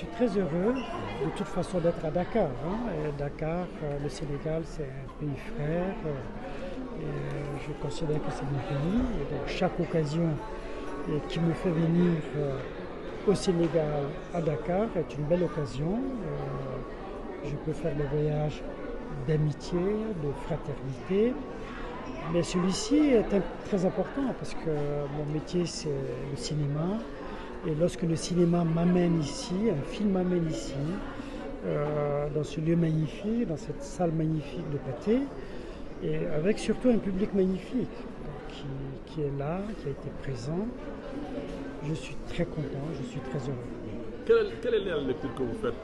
suis très heureux de toute façon d'être à Dakar. Et Dakar, le Sénégal, c'est un pays frère. Et je considère que c'est mon pays. Et donc chaque occasion qui me fait venir au Sénégal, à Dakar, est une belle occasion. Je peux faire le voyage d'amitié, de fraternité. Mais celui-ci est très important parce que mon métier, c'est le cinéma. Et lorsque le cinéma m'amène ici, un film m'amène ici, dans ce lieu magnifique, dans cette salle magnifique de Pathé, et avec surtout un public magnifique qui est là, qui a été présent, je suis très content, je suis très heureux. Quelle est la lecture que vous faites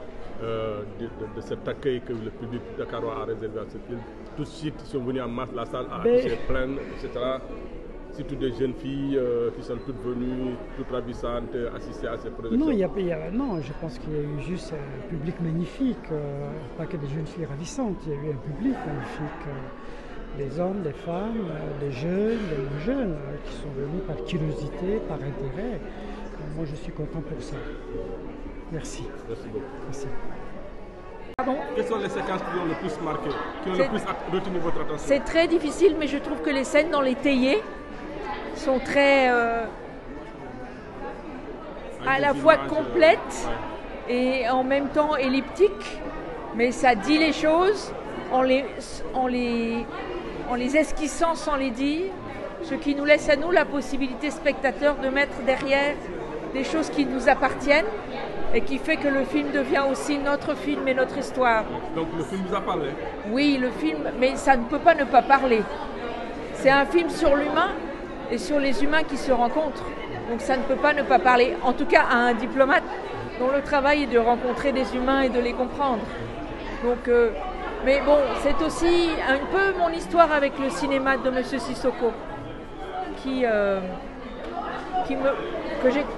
de cet accueil que le public dakarois a réservé à ce film? Tout de suite, ils sont venus en masse, la salle a été pleine, etc. Surtout des jeunes filles qui sont toutes venues, toutes ravissantes, assister à ces projections. Non, je pense qu'il y a eu juste un public magnifique, pas que des jeunes filles ravissantes, il y a eu un public magnifique, des hommes, des femmes, des jeunes, des moins jeunes, qui sont venus par curiosité, par intérêt. Moi, je suis content pour ça. Merci. Merci beaucoup. Merci. Pardon ? Quelles sont les séquences qui ont le plus marqué, qui ont le plus retenu votre attention? C'est très difficile, mais je trouve que les scènes dans les théiers sont très à la fois complètes et en même temps elliptiques, mais ça dit les choses en les esquissant sans les dire, ce qui nous laisse à nous la possibilité, spectateurs, de mettre derrière des choses qui nous appartiennent et qui fait que le film devient aussi notre film et notre histoire. Donc le film vous a parlé? Oui, le film, mais ça ne peut pas ne pas parler. C'est un film sur l'humain et sur les humains qui se rencontrent. Donc ça ne peut pas ne pas parler, en tout cas à un diplomate dont le travail est de rencontrer des humains et de les comprendre. Donc, mais bon, c'est aussi un peu mon histoire avec le cinéma de M. Sissoko,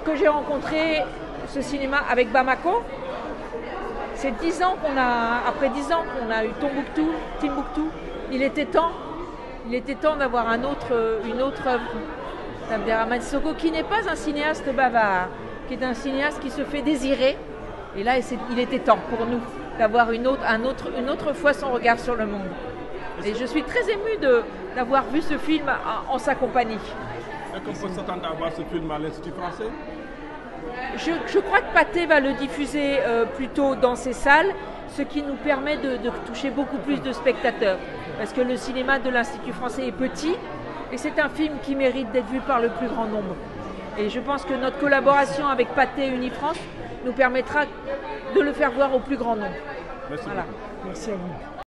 que j'ai rencontré ce cinéma avec Bamako. C'est après 10 ans qu'on a eu Timbuktu. Il était temps d'avoir une autre œuvre d'Abderrahmane Sissoko, qui n'est pas un cinéaste bavard, qui est un cinéaste qui se fait désirer. Et là, il était temps pour nous d'avoir une autre fois son regard sur le monde. Et je suis très émue d'avoir vu ce film en sa compagnie. Est-ce qu'on peut s'attendre à voir ce film à l'Institut français? Je crois que Pathé va le diffuser plutôt dans ses salles, ce qui nous permet de toucher beaucoup plus de spectateurs. Parce que le cinéma de l'Institut français est petit et c'est un film qui mérite d'être vu par le plus grand nombre. Et je pense que notre collaboration avec Pathé Unifrance nous permettra de le faire voir au plus grand nombre. Merci. Voilà. Merci à vous.